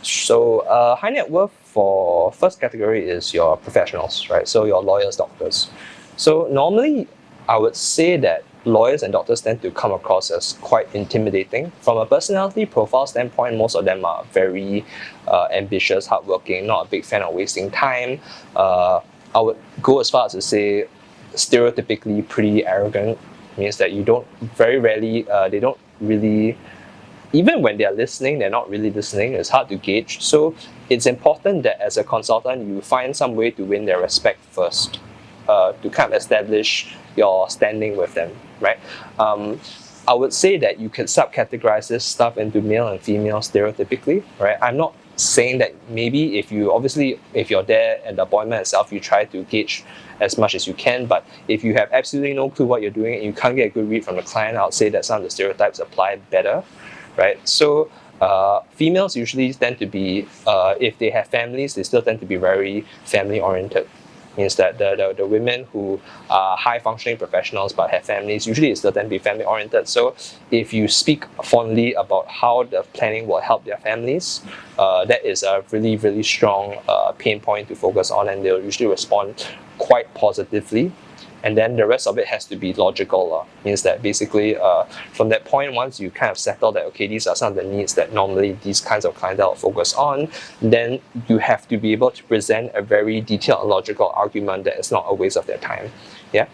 So high net worth for first category is your professionals, right? So your lawyers, doctors. So normally I would say that lawyers and doctors tend to come across as quite intimidating. From a personality profile standpoint, most of them are very ambitious, hardworking, not a big fan of wasting time. I would go as far as to say stereotypically pretty arrogant, means that you don't, very rarely, they don't really, even when they're listening, they're not really listening. It's hard to gauge. So it's important that as a consultant, you find some way to win their respect first, to kind of establish your standing with them, right? I would say that you can subcategorize this stuff into male and female stereotypically, right? I'm not saying that maybe if you're there at the appointment itself, you try to gauge as much as you can, but if you have absolutely no clue what you're doing and you can't get a good read from the client, I would say that some of the stereotypes apply better, right? So females usually tend to be, if they have families, they still tend to be very family oriented. Means that the women who are high functioning professionals but have families, usually it's still tend to be family oriented. So if you speak fondly about how the planning will help their families, that is a really, really strong pain point to focus on, and they'll usually respond quite positively. And then the rest of it has to be logical. Means that basically from that point, once you kind of settle that, okay, these are some of the needs that normally these kinds of clientele focus on, then you have to be able to present a very detailed and logical argument that is not a waste of their time. Yeah.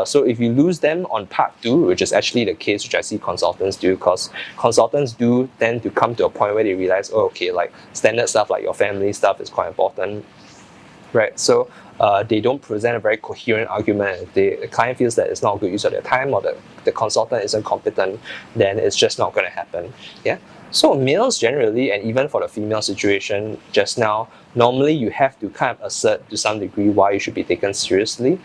So if you lose them on part two, which is actually the case which I see consultants do, because consultants do tend to come to a point where they realize, oh, okay, like standard stuff like your family stuff is quite important, right? So they don't present a very coherent argument. If the client feels that it's not a good use of their time, or the consultant isn't competent, then it's just not going to happen. Yeah. So males generally, and even for the female situation just now, normally you have to kind of assert to some degree why you should be taken seriously.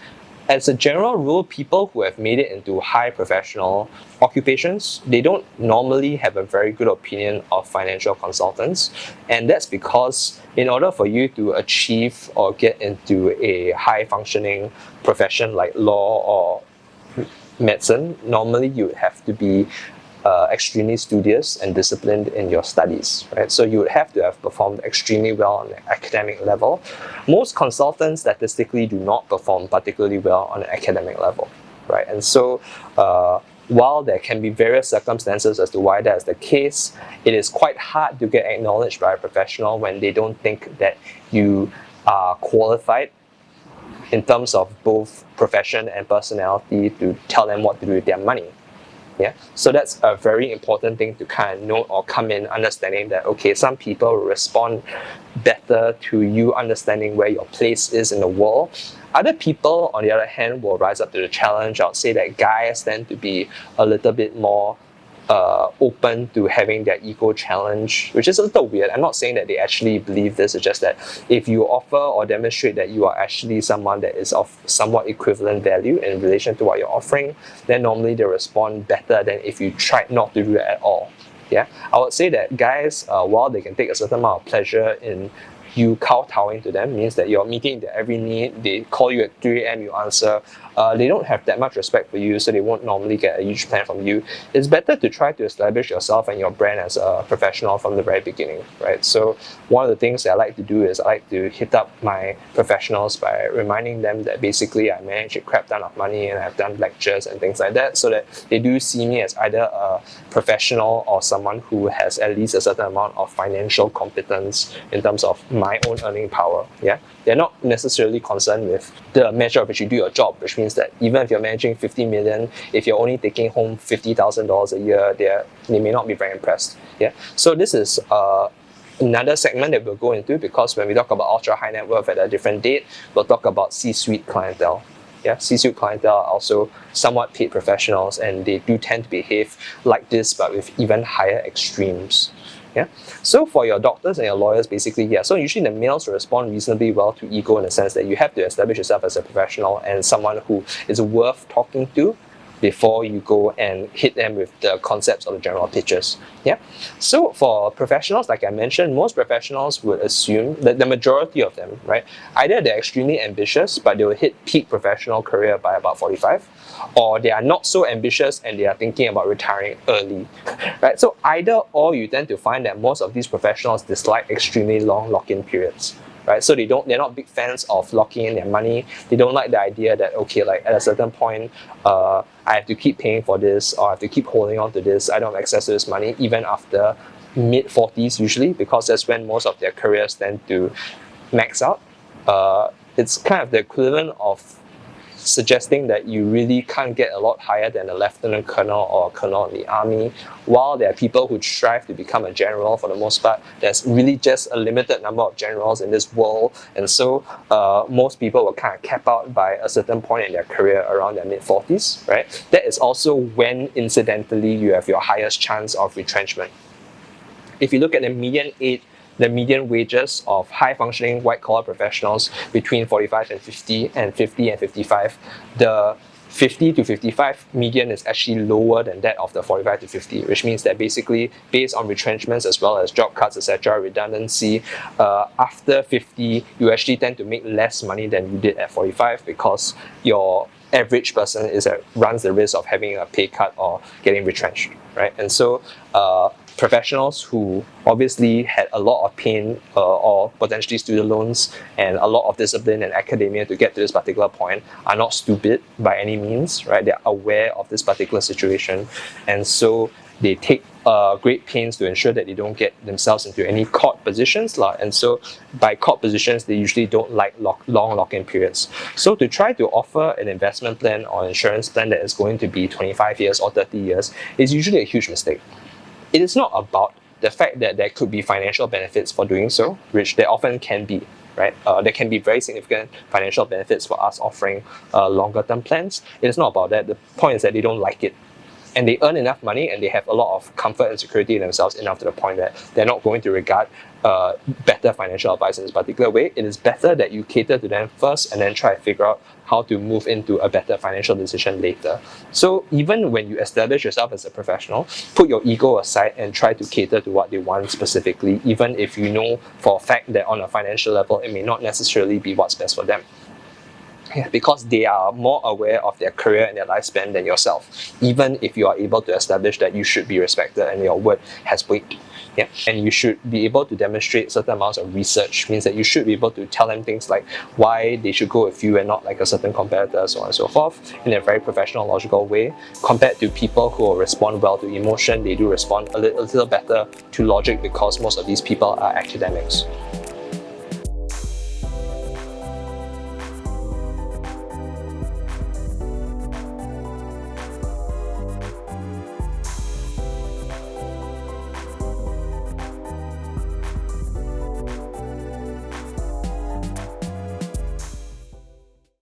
As a general rule, people who have made it into high professional occupations, they don't normally have a very good opinion of financial consultants. And that's because in order for you to achieve or get into a high functioning profession like law or medicine, normally you would have to be extremely studious and disciplined in your studies, right? So you would have to have performed extremely well on an academic level. Most consultants statistically do not perform particularly well on an academic level, right? And so while there can be various circumstances as to why that is the case, it is quite hard to get acknowledged by a professional when they don't think that you are qualified in terms of both profession and personality to tell them what to do with their money. Yeah, so that's a very important thing to kind of note or come in understanding that, okay, some people respond better to you understanding where your place is in the world. Other people, on the other hand, will rise up to the challenge. I would say that guys tend to be a little bit more open to having their ego challenge, which is a little weird. I'm not saying that they actually believe this, it's just that if you offer or demonstrate that you are actually someone that is of somewhat equivalent value in relation to what you're offering, then normally they respond better than if you tried not to do that at all. Yeah, I would say that guys, while they can take a certain amount of pleasure in you kowtowing to them, means that you're meeting their every need, they call you at 3 a.m, you answer, they don't have that much respect for you, so they won't normally get a huge plan from you. It's better to try to establish yourself and your brand as a professional from the very beginning, right? So one of the things that I like to do is I like to hit up my professionals by reminding them that basically I manage a crap ton of money and I've done lectures and things like that, so that they do see me as either a professional or someone who has at least a certain amount of financial competence in terms of my own earning power. Yeah, they're not necessarily concerned with the measure of which you do your job, which means that even if you're managing 50 million, if you're only taking home $50,000 a year, they may not be very impressed. Yeah, so this is another segment that we'll go into, because when we talk about ultra high net worth at a different date, we'll talk about C-suite clientele. Yeah, C-suite clientele are also somewhat paid professionals, and they do tend to behave like this, but with even higher extremes. Yeah. So for your doctors and your lawyers, basically, yeah. So usually the males respond reasonably well to ego in the sense that you have to establish yourself as a professional and someone who is worth talking to before you go and hit them with the concepts or the general pitches. Yeah. So for professionals, like I mentioned, most professionals would assume that the majority of them, right, either they're extremely ambitious, but they will hit peak professional career by about 45, or they are not so ambitious and they are thinking about retiring early, right? So either or, you tend to find that most of these professionals dislike extremely long lock-in periods. Right, so they're not big fans of locking in their money. They don't like the idea that, okay, like at a certain point, I have to keep paying for this, or I have to keep holding on to this. I don't have access to this money even after mid-40s usually, because that's when most of their careers tend to max out. It's kind of the equivalent of suggesting that you really can't get a lot higher than a lieutenant colonel or a colonel in the army, while there are people who strive to become a general. For the most part, there's really just a limited number of generals in this world, and so most people will kind of cap out by a certain point in their career around their mid-40s, right? That is also when, incidentally, you have your highest chance of retrenchment. If you look at the median wages of high-functioning white-collar professionals between 45 and 50 and 50 and 55, the 50 to 55 median is actually lower than that of the 45 to 50, which means that basically, based on retrenchments as well as job cuts, etc., redundancy, after 50, you actually tend to make less money than you did at 45, because your average person runs the risk of having a pay cut or getting retrenched, right? And so professionals who obviously had a lot of pain or potentially student loans and a lot of discipline in academia to get to this particular point are not stupid by any means, right? They're aware of this particular situation, and so they take great pains to ensure that they don't get themselves into any caught positions. And so by caught positions, they usually don't like long lock-in periods. So to try to offer an investment plan or insurance plan that is going to be 25 years or 30 years is usually a huge mistake. It is not about the fact that there could be financial benefits for doing so, which there often can be, right? There can be very significant financial benefits for us offering longer term plans. It is not about that. The point is that they don't like it. And they earn enough money and they have a lot of comfort and security in themselves, enough to the point that they're not going to regard better financial advice in this particular way. It is better that you cater to them first and then try to figure out how to move into a better financial decision later. So even when you establish yourself as a professional, put your ego aside and try to cater to what they want specifically, even if you know for a fact that on a financial level, it may not necessarily be what's best for them. Yeah, because they are more aware of their career and their lifespan than yourself, even if you are able to establish that you should be respected and your word has weight. Yeah. And you should be able to demonstrate certain amounts of research, means that you should be able to tell them things like why they should go with you and not like a certain competitor, so on and so forth, in a very professional, logical way. Compared to people who will respond well to emotion, they do respond a little better to logic, because most of these people are academics.